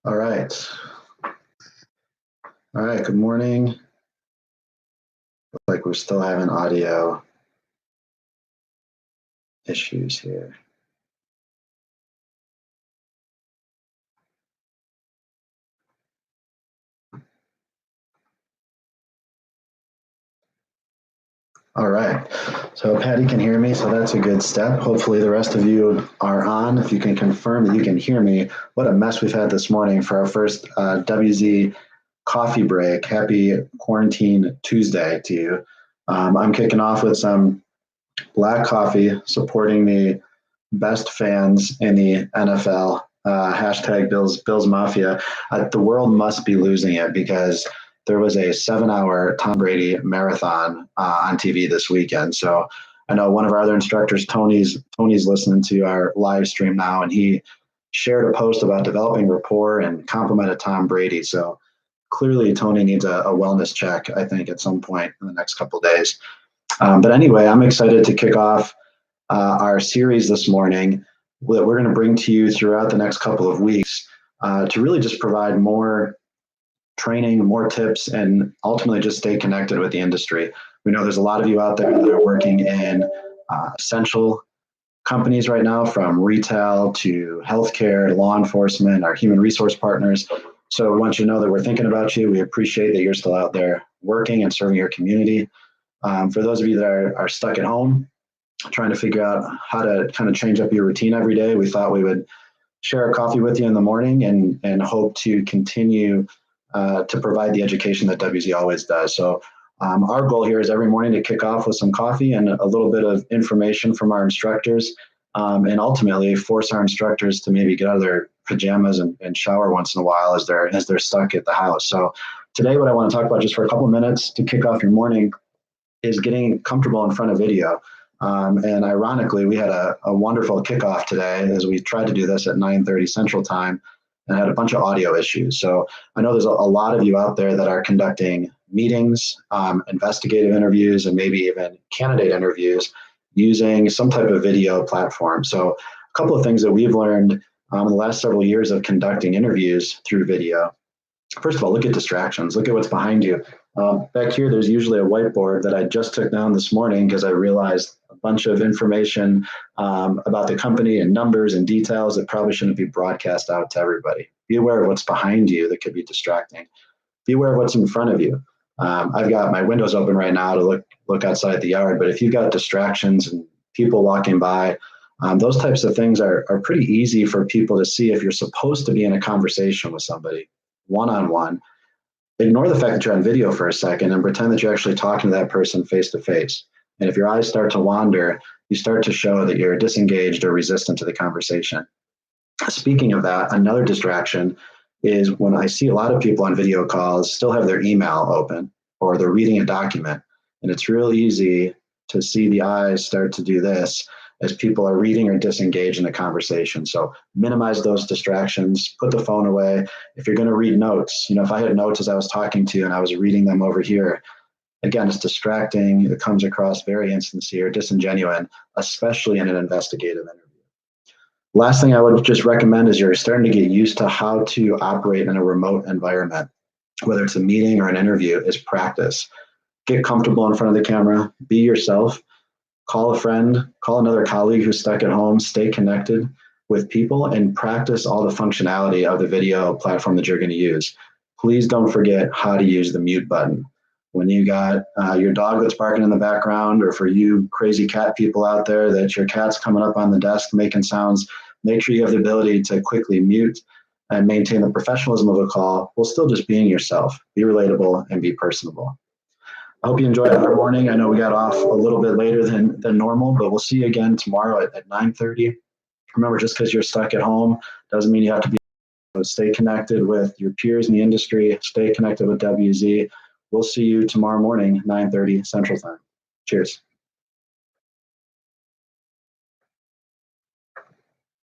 All right. All right. Good morning. Looks like we're still having audio issues here. All right. So Patty can hear me, so that's a good step. Hopefully the rest of you are on. If you can confirm that you can hear me. What a mess we've had this morning for our first WZ coffee break. Happy Quarantine Tuesday to you. I'm kicking off with some black coffee, supporting the best fans in the NFL. Hashtag Bills Mafia. The world must be losing it because there was a 7-hour Tom Brady marathon on TV this weekend. So I know one of our other instructors, Tony's listening to our live stream now, and he shared a post about developing rapport and complimented Tom Brady. So clearly Tony needs a wellness check, I think, at some point in the next couple of days. But anyway, I'm excited to kick off our series this morning that we're going to bring to you throughout the next couple of weeks to really just provide more training, more tips, and ultimately just stay connected with the industry. We know there's a lot of you out there that are working in essential companies right now, from retail to healthcare, law enforcement, our human resource partners. So we want you to know that we're thinking about you. We appreciate that you're still out there working and serving your community. For those of you that are stuck at home, trying to figure out how to kind of change up your routine every day, we thought we would share a coffee with you in the morning and hope to continue to provide the education that WZ always does. So our goal here is every morning to kick off with some coffee and a little bit of information from our instructors, and ultimately force our instructors to maybe get out of their pajamas and shower once in a while as they're stuck at the house. So today what I want to talk about just for a couple minutes to kick off your morning is getting comfortable in front of video. And ironically, we had a wonderful kickoff today as we tried to do this at 9:30 Central Time and had a bunch of audio issues. So I know there's a lot of you out there that are conducting meetings, investigative interviews, and maybe even candidate interviews using some type of video platform. So a couple of things that we've learned in the last several years of conducting interviews through video. First of all, look at distractions. Look at what's behind you. Back here, there's usually a whiteboard that I just took down this morning because I realized a bunch of information about the company and numbers and details that probably shouldn't be broadcast out to everybody. Be aware of what's behind you that could be distracting. Be aware of what's in front of you. I've got my windows open right now to look outside the yard, but if you've got distractions and people walking by, those types of things are pretty easy for people to see if you're supposed to be in a conversation with somebody one-on-one. Ignore the fact that you're on video for a second and pretend that you're actually talking to that person face to face. And if your eyes start to wander, you start to show that you're disengaged or resistant to the conversation. Speaking of that, another distraction is when I see a lot of people on video calls still have their email open or they're reading a document. And it's real easy to see the eyes start to do this as people are reading or disengaged in a conversation. So minimize those distractions, put the phone away. If you're going to read notes, if I had notes as I was talking to you and I was reading them over here, again, it's distracting. It comes across very insincere, disingenuous, especially in an investigative interview. Last thing I would just recommend is you're starting to get used to how to operate in a remote environment, whether it's a meeting or an interview, is practice. Get comfortable in front of the camera, be yourself. Call a friend, call another colleague who's stuck at home, stay connected with people, and practice all the functionality of the video platform that you're going to use. Please don't forget how to use the mute button. When you got your dog that's barking in the background, or for you crazy cat people out there that your cat's coming up on the desk making sounds, make sure you have the ability to quickly mute and maintain the professionalism of a call while still just being yourself. Be relatable and be personable. I hope you enjoyed our morning. I know we got off a little bit later than normal, but we'll see you again tomorrow at 9:30. Remember, just because you're stuck at home doesn't mean you have to be. Stay connected with your peers in the industry. Stay connected with WZ. We'll see you tomorrow morning, 9:30 Central Time. Cheers.